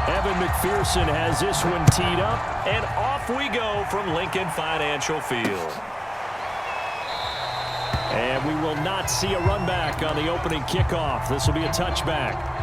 Evan McPherson has this one teed up, and off we go from Lincoln Financial Field. And we will not see a run back on the opening kickoff. This will be a touchback.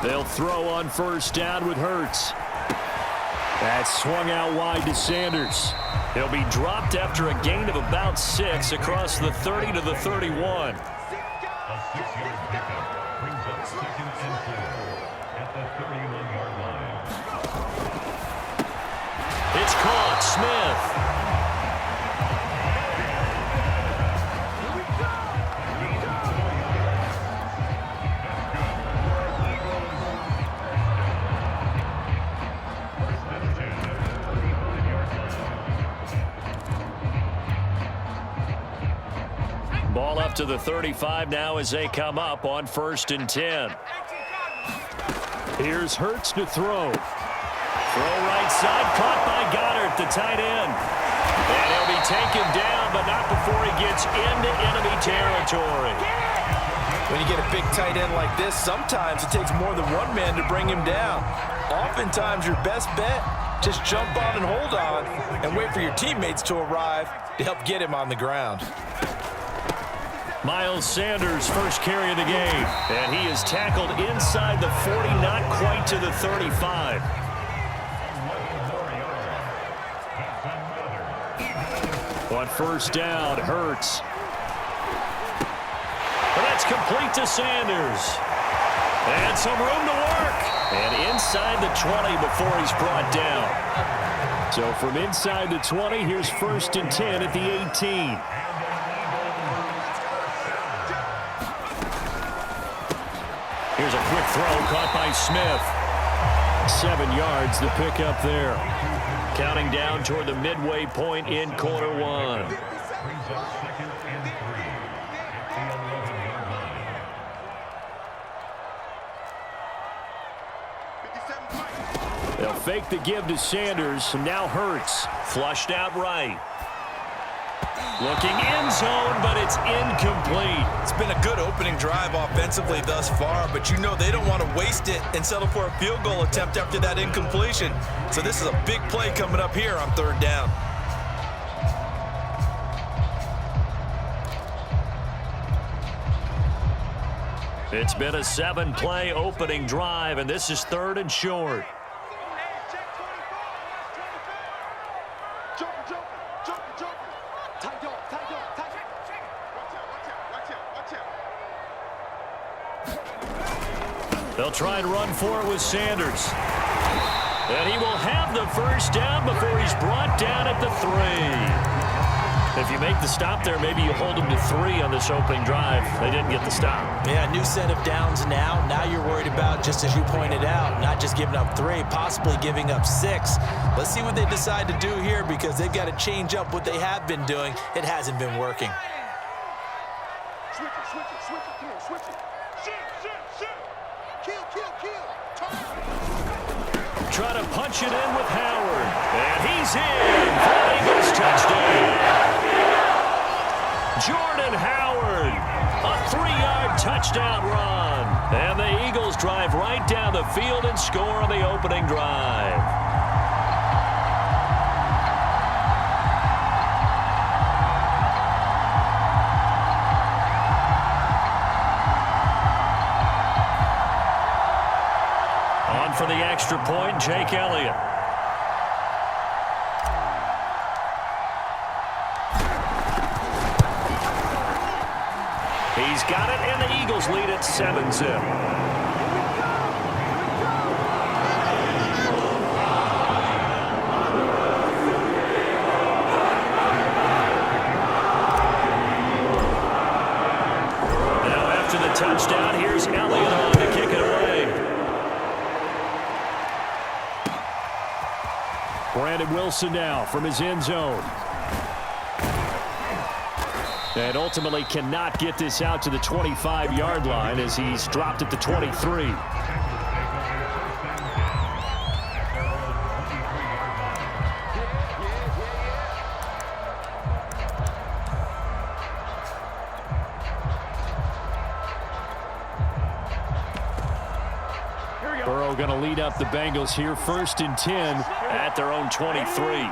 They'll throw on first down with Hurts. That's swung out wide to Sanders. He'll be dropped after a gain of about 6 across the 30 to the 31. A 6-yard pickup brings up 2nd and 4 at the 31-yard line. It's caught. Smith. Ball up to the 35 now as they come up on 1st and 10. Here's Hurts to throw. Throw right side, caught by Goddard, the tight end. And he'll be taken down, but not before he gets into enemy territory. When you get a big tight end like this, sometimes it takes more than one man to bring him down. Oftentimes, your best bet, just jump on and hold on and wait for your teammates to arrive to help get him on the ground. Miles Sanders' first carry of the game, and he is tackled inside the 40, not quite to the 35. On first down, Hurts. And that's complete to Sanders. And some room to work. And inside the 20 before he's brought down. So from inside the 20, here's 1st and 10 at the 18. Here's a quick throw caught by Smith. 7 yards the pickup there. Counting down toward the midway point in quarter 1. Brings up 2nd and 3 at the 11-yard line. They'll fake the give to Sanders. Now Hurts. Flushed out right. Looking end zone, but it's incomplete. It's been a good opening drive offensively thus far, but you know they don't want to waste it and settle for a field goal attempt after that incompletion. So this is a big play coming up here on 3rd down. It's been a 7-play opening drive, and this is 3rd and short. They'll try and run for it with Sanders. And he will have the first down before he's brought down at the 3. If you make the stop there, maybe you hold him to 3 on this opening drive. They didn't get the stop. Yeah, new set of downs now. Now you're worried about, just as you pointed out, not just giving up 3, possibly giving up 6. Let's see what they decide to do here because they've got to change up what they have been doing. It hasn't been working. Switch it. Shoot. Kill. Try to punch it in with Howard. And he's in for an Eagles touchdown. Jordan Howard, a 3-yard touchdown run. And the Eagles drive right down the field and score on the opening drive. For the extra point, Jake Elliott. He's got it, and the Eagles lead at 7-zip. touchdown. Here's Elliott on to kick it away. Brandon Wilson now from his end zone. And ultimately cannot get this out to the 25-yard line as he's dropped at the 23. Burrow going to lead up the Bengals here, 1st and 10 at their own 23.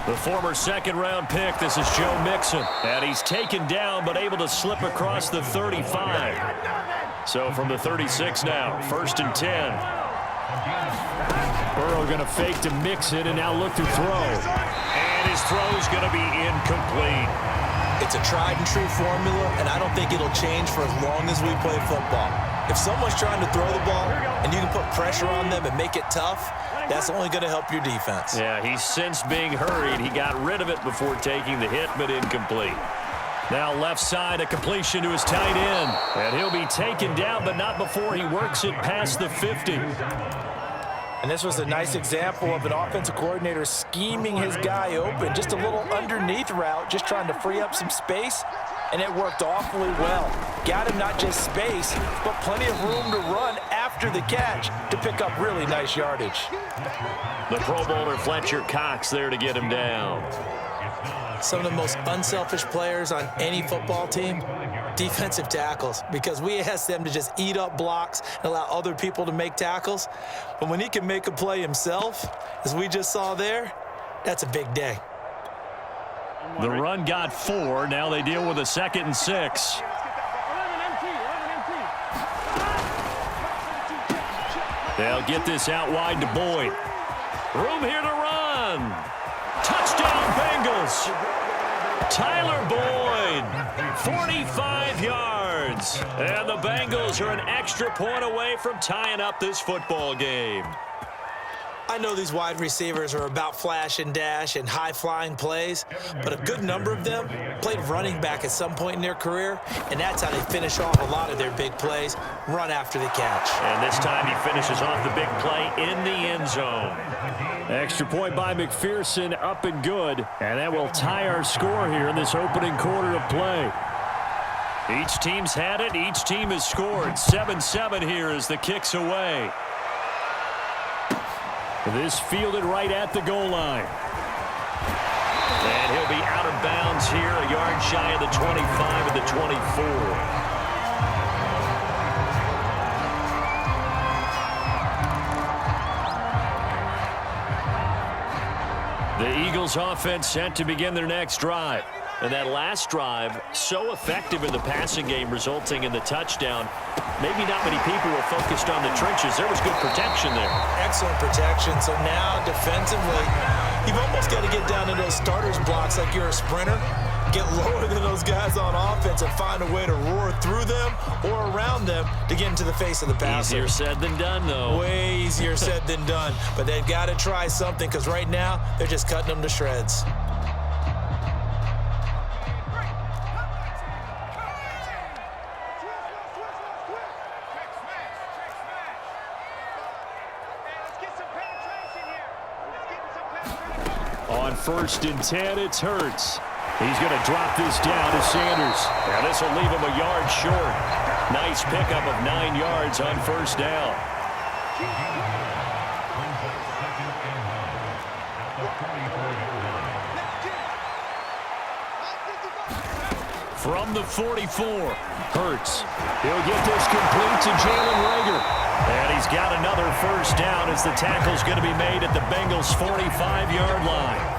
The former second-round pick, this is Joe Mixon. And he's taken down but able to slip across the 35. So from the 36 now, 1st and 10. Burrow going to fake to Mixon and now look to throw. And his throw's going to be incomplete. It's a tried-and-true formula, and I don't think it'll change for as long as we play football. If someone's trying to throw the ball and you can put pressure on them and make it tough, that's only going to help your defense. Yeah, he's since being hurried. He got rid of it before taking the hit, but incomplete. Now left side, a completion to his tight end. And he'll be taken down, but not before he works it past the 50. And this was a nice example of an offensive coordinator scheming his guy open. Just a little underneath route, just trying to free up some space. And it worked awfully well. Got him not just space, but plenty of room to run after the catch to pick up really nice yardage. The Pro Bowler Fletcher Cox there to get him down. Some of the most unselfish players on any football team, defensive tackles, because we ask them to just eat up blocks and allow other people to make tackles. But when he can make a play himself, as we just saw there, that's a big day. The run got 4. Now they deal with a 2nd and 6. They'll get this out wide to Boyd. Room here to run. Touchdown, Bengals. Tyler Boyd, 45 yards. And the Bengals are an extra point away from tying up this football game. I know these wide receivers are about flash and dash and high-flying plays, but a good number of them played running back at some point in their career, and that's how they finish off a lot of their big plays, run after the catch. And this time he finishes off the big play in the end zone. Extra point by McPherson, up and good, and that will tie our score here in this opening quarter of play. Each team's had it, each team has scored. 7-7 here as the kick's away. This fielded right at the goal line. And he'll be out of bounds here, a yard shy of the 25 of the 24. The Eagles offense set to begin their next drive. And that last drive, so effective in the passing game, resulting in the touchdown. Maybe not many people were focused on the trenches. There was good protection there. Excellent protection. So now, defensively, you've almost got to get down to those starters blocks like you're a sprinter. Get lower than those guys on offense and find a way to roar through them or around them to get into the face of the passer. Easier said than done, though. Way easier said than done. But they've got to try something because right now, they're just cutting them to shreds. On 1st and 10, it's Hurts. He's going to drop this down to Sanders. Now this will leave him a yard short. Nice pickup of 9 yards on 1st down. From the 44, Hurts. He'll get this complete to Jalen Reagor. And he's got another 1st down as the tackle's going to be made at the Bengals' 45-yard line.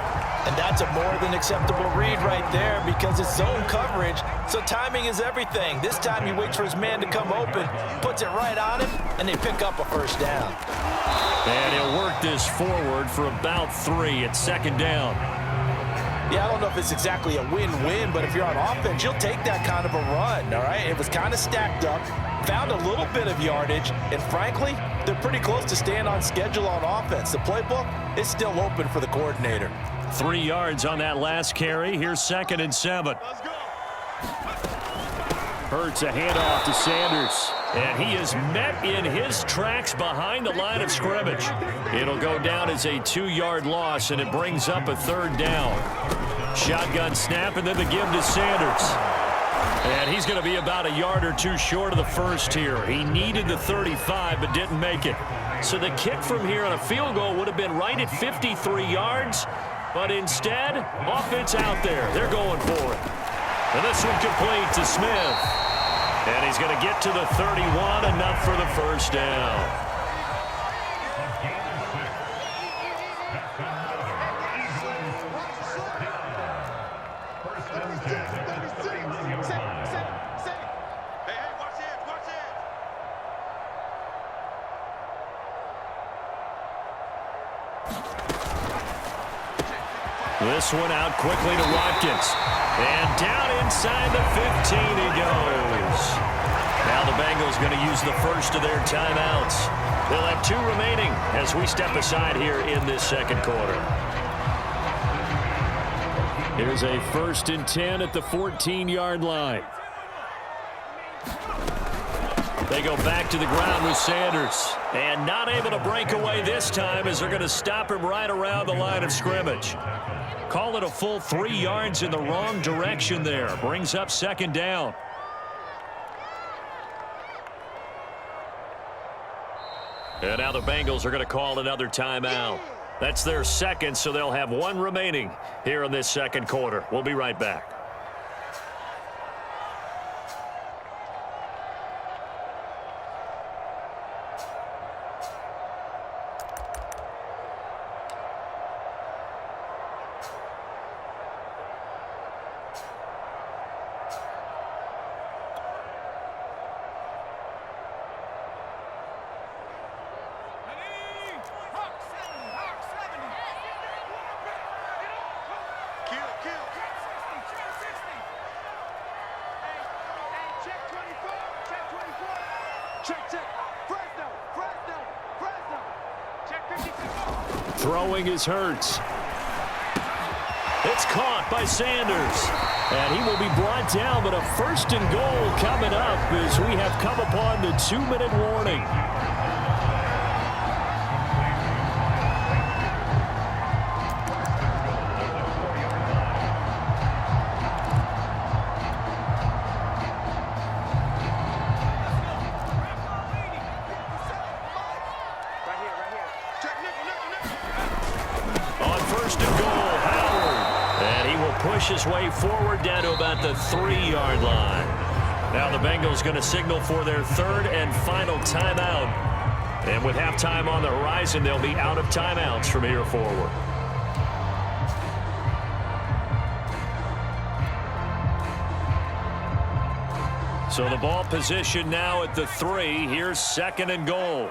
And that's a more than acceptable read right there because it's zone coverage, so timing is everything. This time he waits for his man to come open, puts it right on him, and they pick up a 1st down. And he'll work this forward for about 3 at 2nd down. Yeah, I don't know if it's exactly a win-win, but if you're on offense, you'll take that kind of a run, all right? It was kind of stacked up, found a little bit of yardage, and frankly, they're pretty close to staying on schedule on offense. The playbook is still open for the coordinator. 3 yards on that last carry. Here's 2nd and 7. Hurts a handoff to Sanders. And he is met in his tracks behind the line of scrimmage. It'll go down as a 2-yard loss, and it brings up a 3rd down. Shotgun snap, and then the give to Sanders. And he's going to be about a yard or two short of the first here. He needed the 35, but didn't make it. So the kick from here on a field goal would have been right at 53 yards. But instead, offense out there. They're going for it. And this one complete to Smith. And he's going to get to the 31, enough for the first down. This one out quickly to Watkins. And down inside the 15 he goes. Now the Bengals going to use the first of their timeouts. They'll have 2 remaining as we step aside here in this second quarter. Here's a 1st and 10 at the 14-yard line. They go back to the ground with Sanders. And not able to break away this time as they're going to stop him right around the line of scrimmage. Call it a full 3 yards in the wrong direction there. Brings up 2nd down. And now the Bengals are going to call another timeout. That's their 2nd, so they'll have 1 remaining here in this second quarter. We'll be right back. Throwing is Hurts. It's caught by Sanders. And he will be brought down, but a 1st and goal coming up as we have come upon the 2-minute warning. His way forward down to about the 3-yard line. Now the Bengals going to signal for their 3rd and final timeout. And with halftime on the horizon, they'll be out of timeouts from here forward. So the ball position now at the 3. Here's 2nd and goal.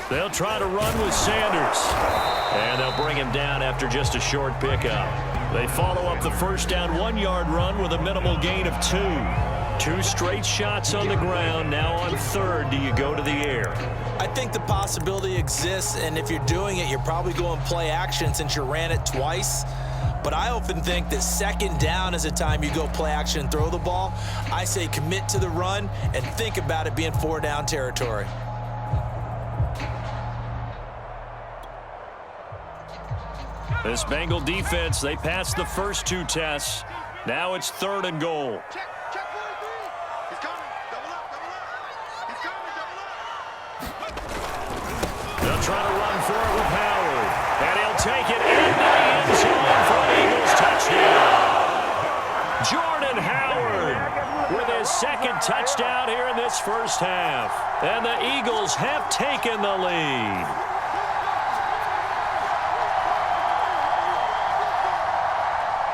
They'll try to run with Sanders. And they'll bring him down after just a short pickup. They follow up the 1st down 1-yard run with a minimal gain of 2. 2 straight shots on the ground. Now on 3rd, do you go to the air? I think the possibility exists, and if you're doing it, you're probably going play action since you ran it twice. But I often think that 2nd down is a time you go play action and throw the ball. I say commit to the run and think about it being 4-down territory. This Bengal defense, they passed the first 2 tests. Now it's 3rd and goal. Check 1-3. He's coming. Double up. He's coming. Double up. They'll try to run for it with Howard. And he'll take it into the end zone for an Eagles touchdown. Jordan Howard with his 2nd touchdown here in this first half. And the Eagles have taken the lead.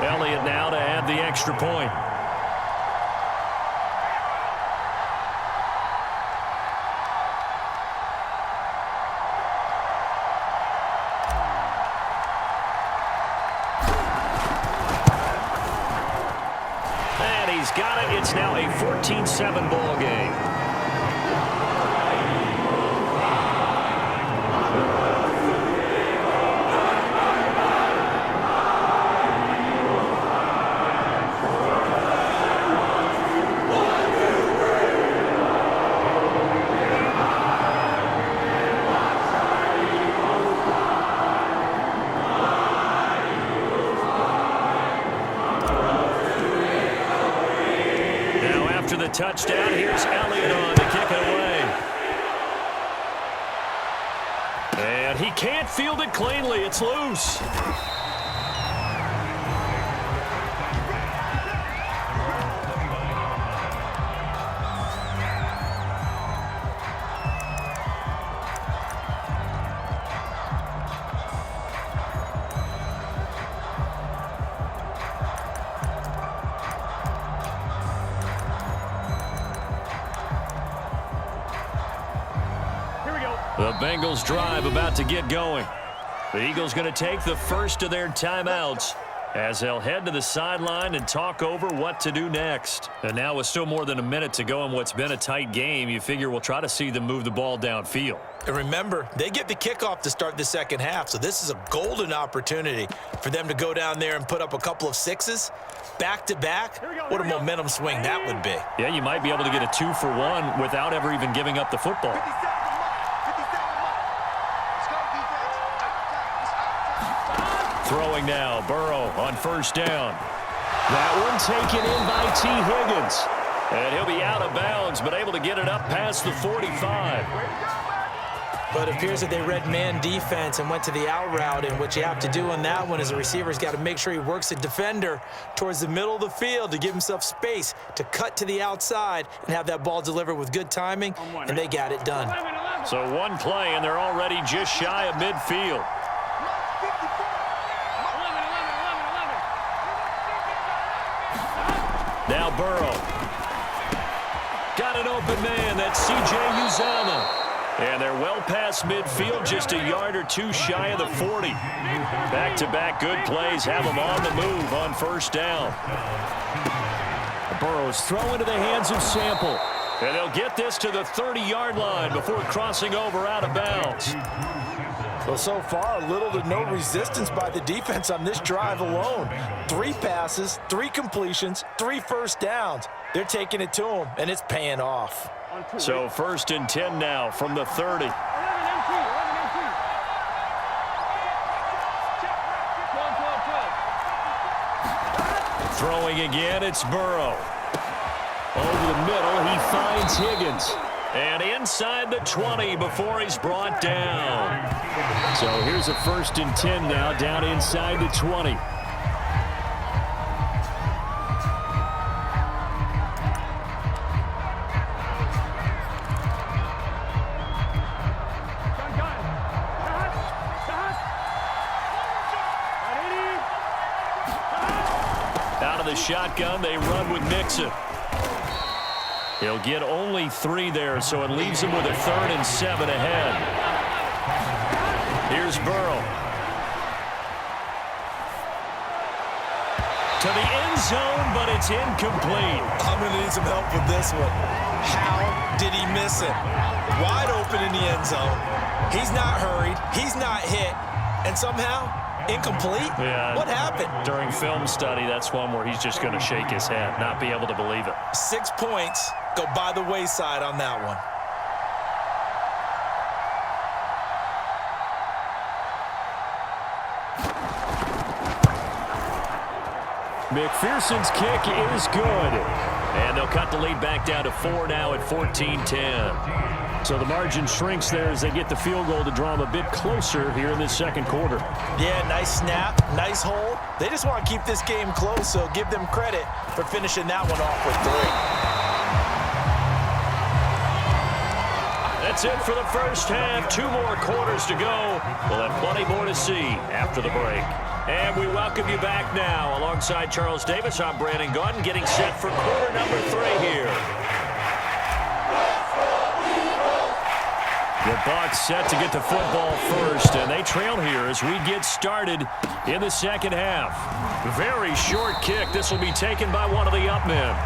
Elliott now to add the extra point. He's got it. It's now a 14-7 ball game. The touchdown. Here's Elliott on to kick it away. And he can't field it cleanly. It's loose. The Bengals drive about to get going. The Eagles going to take the first of their timeouts as they'll head to the sideline and talk over what to do next. And now with still more than a minute to go in what's been a tight game, you figure we'll try to see them move the ball downfield. And remember, they get the kickoff to start the second half, so this is a golden opportunity for them to go down there and put up a couple of sixes back-to-back. What a momentum swing that would be. Yeah, you might be able to get a 2-for-1 without ever even giving up the football. Throwing now, Burrow on first down. That one taken in by T. Higgins. And he'll be out of bounds, but able to get it up past the 45. But it appears that they read man defense and went to the out route, and what you have to do on that one is the receiver's got to make sure he works the defender towards the middle of the field to give himself space to cut to the outside and have that ball delivered with good timing, and they got it done. So one play, and they're already just shy of midfield. Now Burrow. Got an open man. That's C.J. Uzomah. And they're well past midfield, just a yard or two shy of the 40. Back-to-back good plays have them on the move on first down. Burrow's throw into the hands of Sample. And they'll get this to the 30-yard line before crossing over out of bounds. Well, so far, little to no resistance by the defense on this drive alone. 3 passes, 3 completions, 3 first downs. They're taking it to them, and it's paying off. So 1st and 10 now from the 30. Throwing again, it's Burrow. Over the middle, he finds Higgins. And inside the 20 before he's brought down. So here's a 1st and 10 now, down inside the 20. Out of the shotgun, they run with Mixon. He'll get only 3 there, so it leaves him with a 3rd and 7 ahead. Here's Burrow. To the end zone, but it's incomplete. I'm going to need some help with this one. How did he miss it? Wide open in the end zone. He's not hurried. He's not hit. And somehow, incomplete? Yeah. What happened? During film study, that's one where he's just going to shake his head, not be able to believe it. 6 points go by the wayside on that one. McPherson's kick is good. And they'll cut the lead back down to 4 now at 14-10. So the margin shrinks there as they get the field goal to draw them a bit closer here in this second quarter. Yeah, nice snap, nice hold. They just want to keep this game close, so give them credit for finishing that one off with 3. That's it for the first half. 2 more quarters to go. We'll have plenty more to see after the break. And we welcome you back now. Alongside Charles Davis, I'm Brandon Gunn, getting set for quarter number 3 here. The Bucs set to get the football first, and they trail here as we get started in the second half. Very short kick. This will be taken by one of the up men.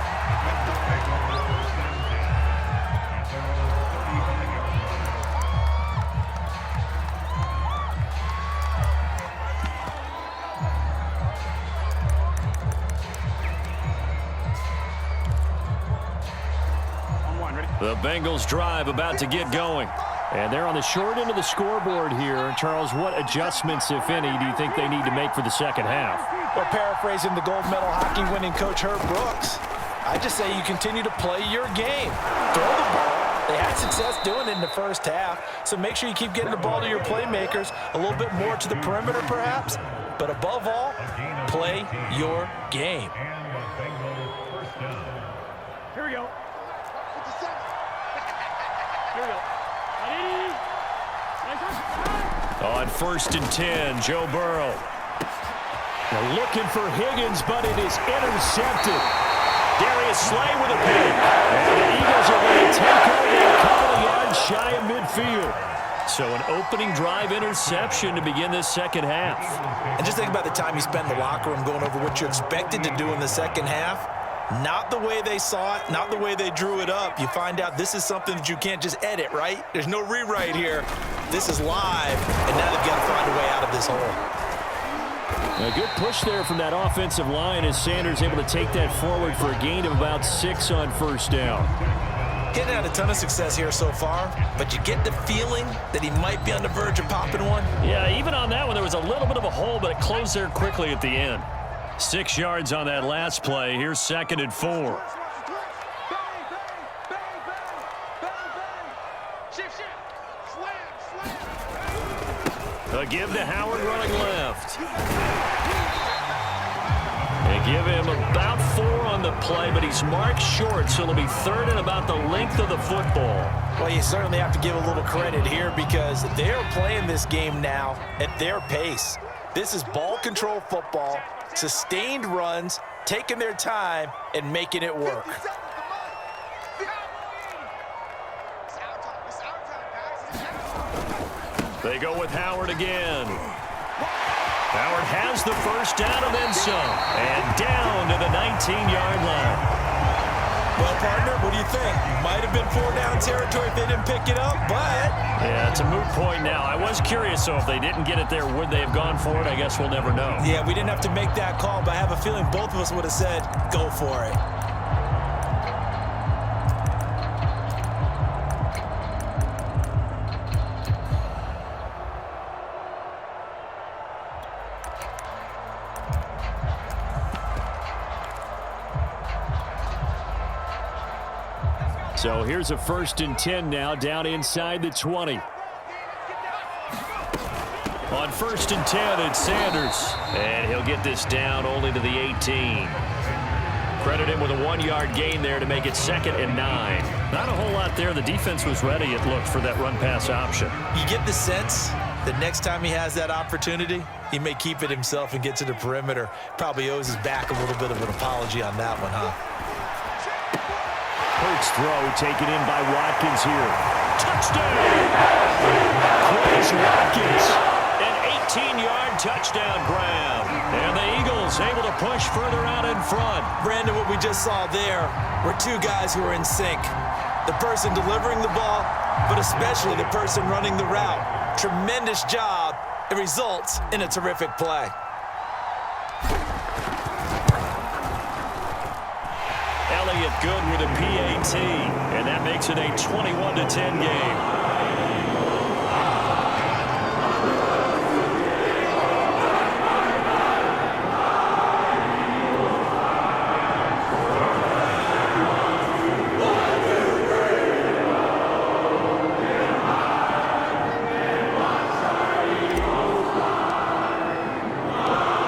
The Bengals drive about to get going. And they're on the short end of the scoreboard here. Charles, what adjustments, if any, do you think they need to make for the second half? Well, paraphrasing the gold medal hockey winning coach Herb Brooks, I just say you continue to play your game. Throw the ball. They had success doing it in the first half, so make sure you keep getting the ball to your playmakers, a little bit more to the perimeter perhaps, but above all, play your game. Here we go. On 1st and 10, Joe Burrow. They're looking for Higgins, but it is intercepted. Darius Slay with a pick. And the Eagles are going to take over a couple of yards shy of midfield. So an opening drive interception to begin this second half. And just think about the time you spent in the locker room going over what you expected to do in the second half. Not the way they saw it, not the way they drew it up. You find out this is something that you can't just edit, right? There's no rewrite here. This is live, and now they've got to find a way out of this hole. A good push there from that offensive line as Sanders able to take that forward for a gain of about 6 on first down. Getting had a ton of success here so far, but you get the feeling that he might be on the verge of popping one. Yeah, even on that one, there was a little bit of a hole, but it closed there quickly at the end. 6 yards on that last play. Here's 2nd and 4. A give to Howard running left. They give him about 4 on the play, but he's marked short, so it'll be 3rd and about the length of the football. Well, you certainly have to give a little credit here because they're playing this game now at their pace. This is ball control football, sustained runs, taking their time, and making it work. They go with Howard again. Howard has the first down and then some. And down to the 19-yard line. Well, partner, what do you think? Might have been 4-down territory if they didn't pick it up, but... Yeah, it's a moot point now. I was curious, so if they didn't get it there, would they have gone for it? I guess we'll never know. Yeah, we didn't have to make that call, but I have a feeling both of us would have said, go for it. So here's a 1st and 10 now, down inside the 20. On 1st and 10, it's Sanders. And he'll get this down only to the 18. Credit him with a 1-yard gain there to make it 2nd and 9. Not a whole lot there. The defense was ready, it looked, for that run-pass option. You get the sense that next time he has that opportunity, he may keep it himself and get to the perimeter. Probably owes his back a little bit of an apology on that one, huh? Hurts throw taken in by Watkins here. Touchdown! Chris Watkins. An 18-yard touchdown grab. And the Eagles able to push further out in front. Brandon, what we just saw there were 2 guys who were in sync. The person delivering the ball, but especially the person running the route. Tremendous job. It results in a terrific play. Elliott good with a PAT, and that makes it a 21-10 game.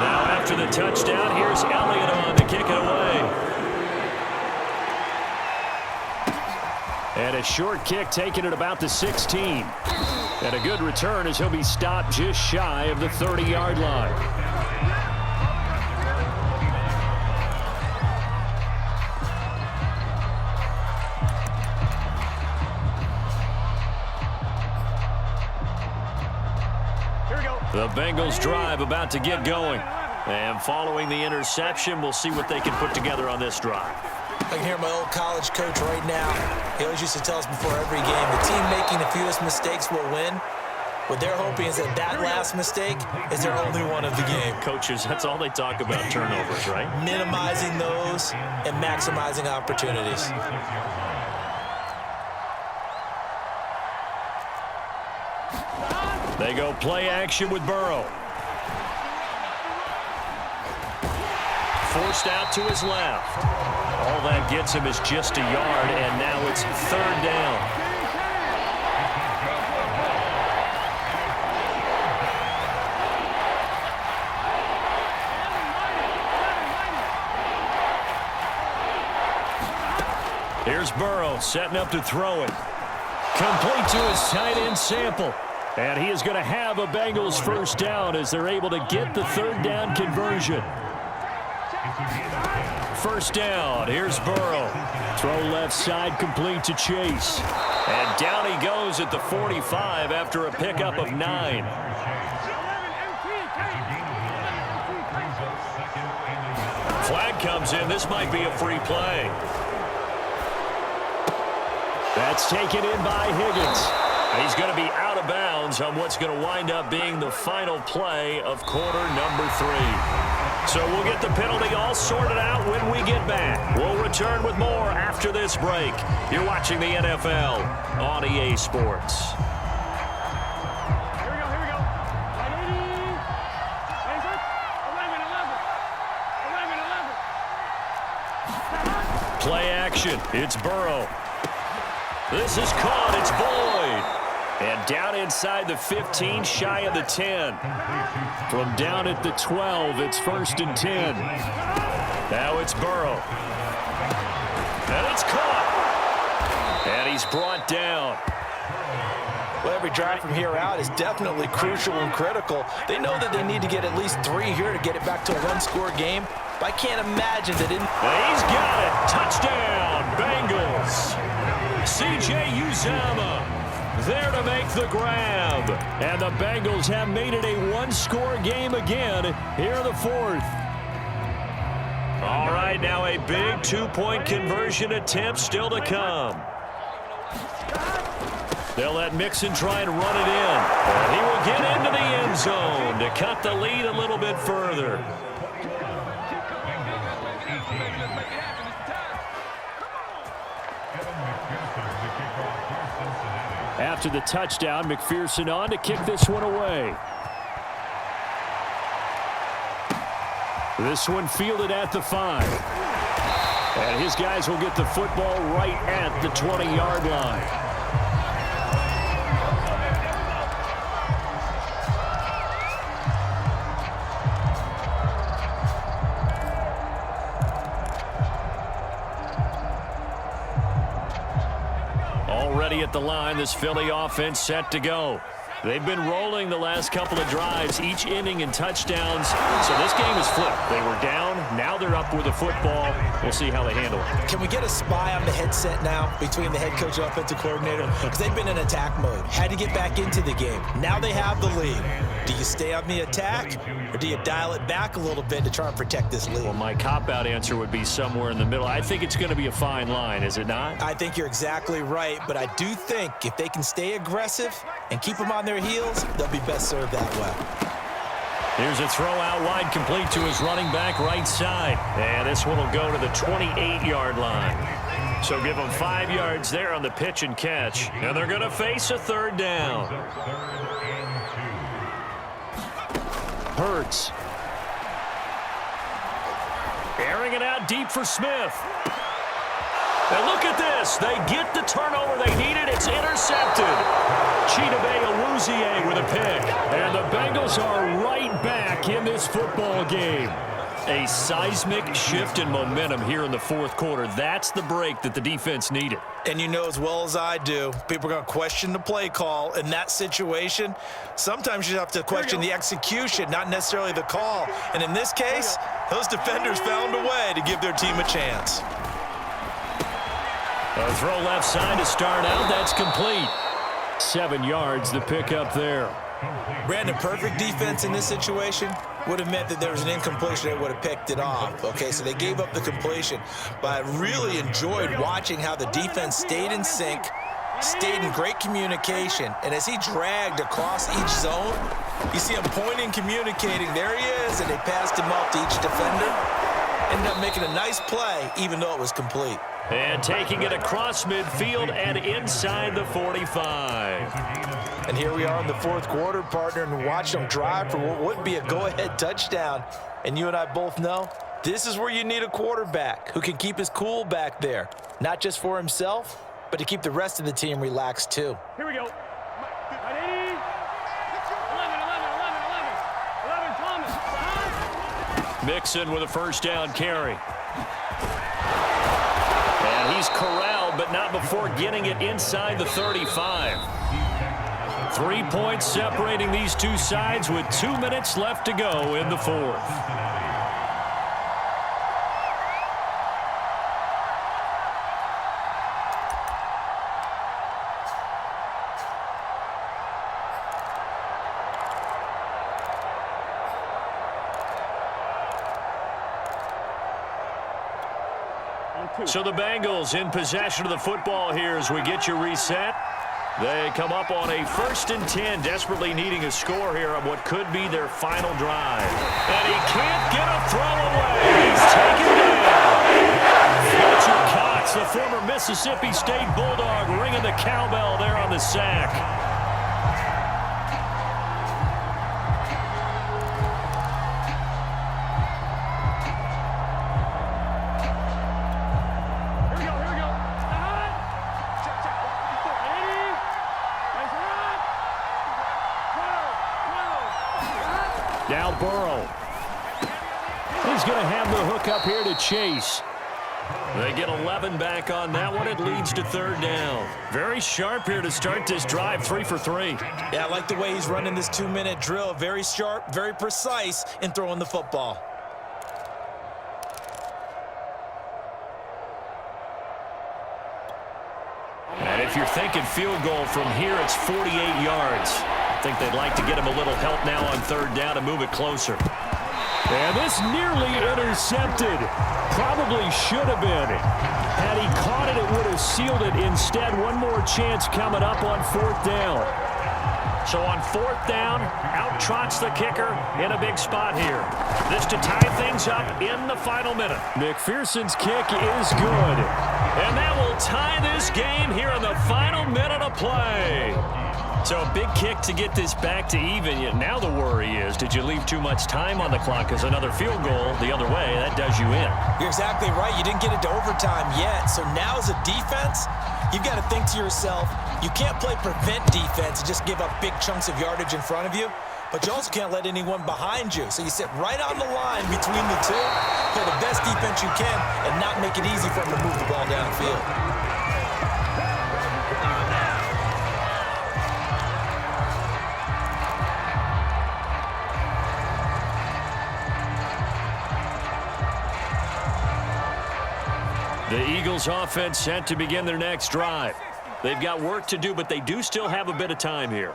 Now after the touchdown, here's Elliott on to kick it away. And a short kick taken at about the 16. And a good return as he'll be stopped just shy of the 30-yard line. The Bengals drive about to get going. And following the interception, we'll see what they can put together on this drive. I can hear my old college coach right now. He always used to tell us before every game, the team making the fewest mistakes will win. What they're hoping is that that last mistake is their only one of the game. Coaches, that's all they talk about, turnovers, right? Minimizing those and maximizing opportunities. They go play action with Burrow. Forced out to his left. All that gets him is just a yard, and now it's third down. Here's Burrow setting up to throw it. Complete to his tight end Sample. And he is going to have a Bengals first down as they're able to get the third down conversion. First down, here's Burrow. Throw left side, complete to Chase. And down he goes at the 45 after a pickup of 9. Flag comes in. This might be a free play. That's taken in by Higgins. He's going to be out of bounds on what's going to wind up being the final play of quarter number 3. So we'll get the penalty all sorted out when we get back. We'll return with more after this break. You're watching the NFL on EA Sports. Here we go. 11. Play action. It's Burrow. This is caught. It's Boyd. And down inside the 15, shy of the 10. From down at the 12, it's first and 10. Now it's Burrow. And it's caught. And he's brought down. Well, every drive from here out is definitely crucial and critical. They know that they need to get at least 3 here to get it back to a one-score game. But I can't imagine that He's got it. Touchdown, Bengals. C.J. Uzomah there to make the grab. And the Bengals have made it a one-score game again here in the 4th. All right, now a big two-point conversion attempt still to come. They'll let Mixon try and run it in. And he will get into the end zone to cut the lead a little bit further. After the touchdown, McPherson on to kick this one away. This one fielded at the 5. And his guys will get the football right at the 20-yard line. Already at the line, this Philly offense set to go. They've been rolling the last couple of drives, each ending in touchdowns. So this game is flipped. They were down. Now they're up with the football. We'll see how they handle it. Can we get a spy on the headset now between the head coach and offensive coordinator? Because they've been in attack mode. Had to get back into the game. Now they have the lead. Do you stay on the attack, or do you dial it back a little bit to try and protect this lead? Well, my cop-out answer would be somewhere in the middle. I think it's going to be a fine line, is it not? I think you're exactly right, but I do think if they can stay aggressive and keep them on their heels, they'll be best served that way. Here's a throw out wide, complete to his running back right side. And this one will go to the 28-yard line. So give them 5 yards there on the pitch and catch. And they're going to face a third down. Hurts. Airing it out deep for Smith. And look at this. They get the turnover they needed. It's intercepted. Chidobe Awuzie with a pick. And the Bengals are right back in this football game. A seismic shift in momentum here in the 4th quarter. That's the break that the defense needed. And you know as well as I do, people are going to question the play call. In that situation, sometimes you have to question the execution, not necessarily the call. And in this case, those defenders found a way to give their team a chance. A throw left side to start out. That's complete. 7 yards, the pickup there. Brandon, perfect defense in this situation would have meant that there was an incompletion that would have picked it off. Okay, so they gave up the completion. But I really enjoyed watching how the defense stayed in sync, stayed in great communication, and as he dragged across each zone, you see him pointing, communicating. There he is, and they passed him off to each defender. Ended up making a nice play, even though it was complete. And taking it across midfield and inside the 45. And here we are in the fourth quarter, partner, and watch them drive for what would be a go-ahead touchdown. And you and I both know this is where you need a quarterback who can keep his cool back there, not just for himself, but to keep the rest of the team relaxed too. Here we go. 980. 11, Thomas. Mixon with a first down carry. And he's corralled, but not before getting it inside the 35. 3 points separating these two sides with 2 minutes left to go in the fourth. So the Bengals in possession of the football here as we get you reset. They come up on a 1st and 10, desperately needing a score here on what could be their final drive. And he can't get a throw away. He's taken down. Fletcher Cox, the former Mississippi State Bulldog, ringing the cowbell there on the sack. Now Burrow. He's going to have the hook up here to Chase. They get 11 back on that one. It leads to 3rd down. Very sharp here to start this drive, 3 for 3. Yeah, I like the way he's running this 2-minute drill. Very sharp, very precise in throwing the football. And if you're thinking field goal from here, it's 48 yards. I think they'd like to get him a little help now on 3rd down and move it closer. And this nearly intercepted. Probably should have been. Had he caught it, it would have sealed it. Instead, one more chance coming up on 4th down. So on 4th down, out trots the kicker in a big spot here. This to tie things up in the final minute. McPherson's kick is good. And that will tie this game here in the final minute of play. So a big kick to get this back to even. Now the worry is, did you leave too much time on the clock? Because another field goal the other way, that does you in. You're exactly right. You didn't get it to overtime yet. So now as a defense, you've got to think to yourself, you can't play prevent defense and just give up big chunks of yardage in front of you. But you also can't let anyone behind you. So you sit right on the line between the two, play the best defense you can, and not make it easy for them to move the ball downfield. The Eagles offense set to begin their next drive. They've got work to do, but they do still have a bit of time here.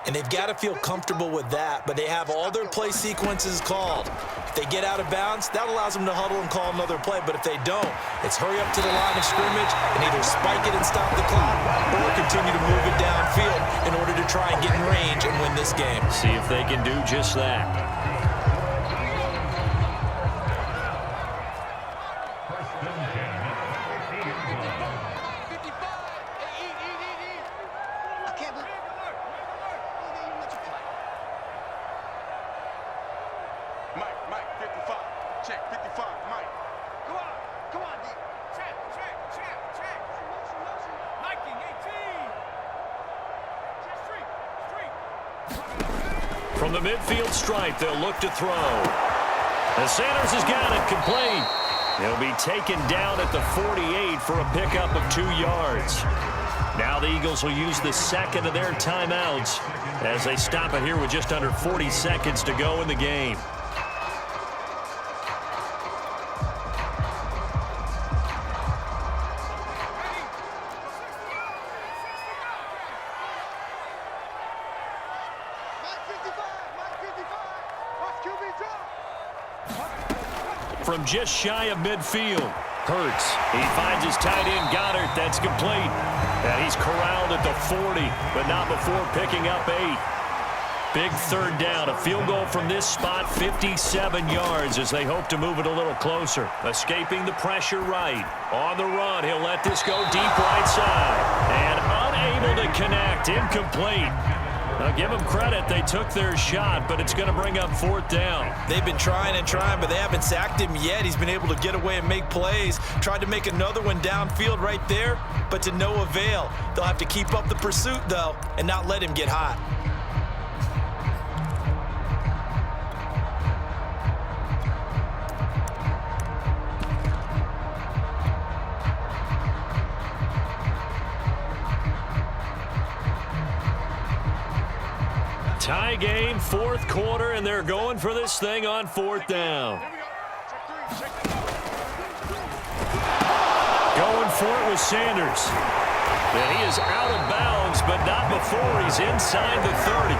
And they've got to feel comfortable with that, but they have all their play sequences called. If they get out of bounds, that allows them to huddle and call another play, but if they don't, it's hurry up to the line of scrimmage and either spike it and stop the clock or continue to move it downfield in order to try and get in range and win this game. See if they can do just that. Mike, 55. Check, 55, Mike. Come on, D. Check. Mikey, 18. Street. From the midfield stripe, they'll look to throw. And Sanders has got it, complete. He'll be taken down at the 48 for a pickup of 2 yards. Now the Eagles will use the second of their timeouts as they stop it here with just under 40 seconds to go in the game. From just shy of midfield, Hurts. He finds his tight end, Goddard. That's complete. And he's corralled at the 40, but not before picking up 8. Big third down. A field goal from this spot, 57 yards as they hope to move it a little closer. Escaping the pressure right. On the run, he'll let this go deep right side. And unable to connect. Incomplete. Now, give them credit. They took their shot, but it's going to bring up 4th down. They've been trying and trying, but they haven't sacked him yet. He's been able to get away and make plays. Tried to make another one downfield right there, but to no avail. They'll have to keep up the pursuit, though, and not let him get hot. Tie game, 4th quarter, and they're going for this thing on 4th down. Going for it with Sanders. And he is out of bounds, but not before he's inside the 30.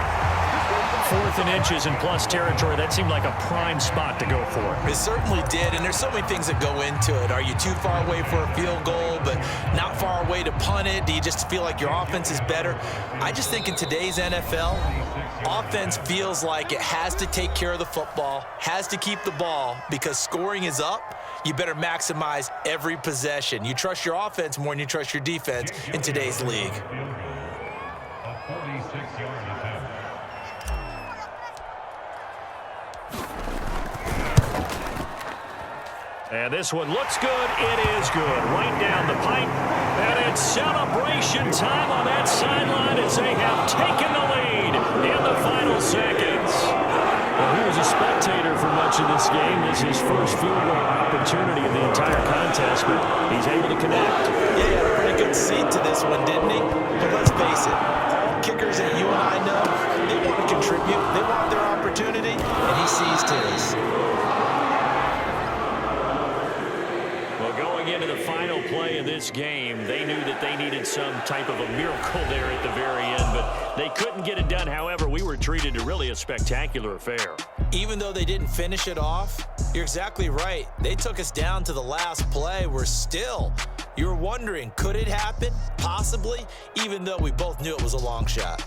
4th and inches in plus territory. That seemed like a prime spot to go for. It certainly did, and there's so many things that go into it. Are you too far away for a field goal, but not far away to punt it? Do you just feel like your offense is better? I just think in today's NFL, offense feels like it has to take care of the football, has to keep the ball, because scoring is up. You better maximize every possession. You trust your offense more than you trust your defense in today's league. A 46-yard attempt. And this one looks good. It is good. Right down the pipe. And it's celebration time on that sideline as they have taken the lead in the final seconds. Well, he was a spectator for much of this game. This is his first field goal opportunity of the entire contest, but he's able to connect. Yeah, he had a pretty good seat to this one, didn't he? But let's face it, kickers that you and I know, they want to contribute. They want their opportunity, and he seized his. Into the final play of this game, they knew that they needed some type of a miracle there at the very end, but they couldn't get it done. However, we were treated to really a spectacular affair. Even though they didn't finish it off, you're exactly right. They took us down to the last play. You're wondering, could it happen? Possibly, even though we both knew it was a long shot.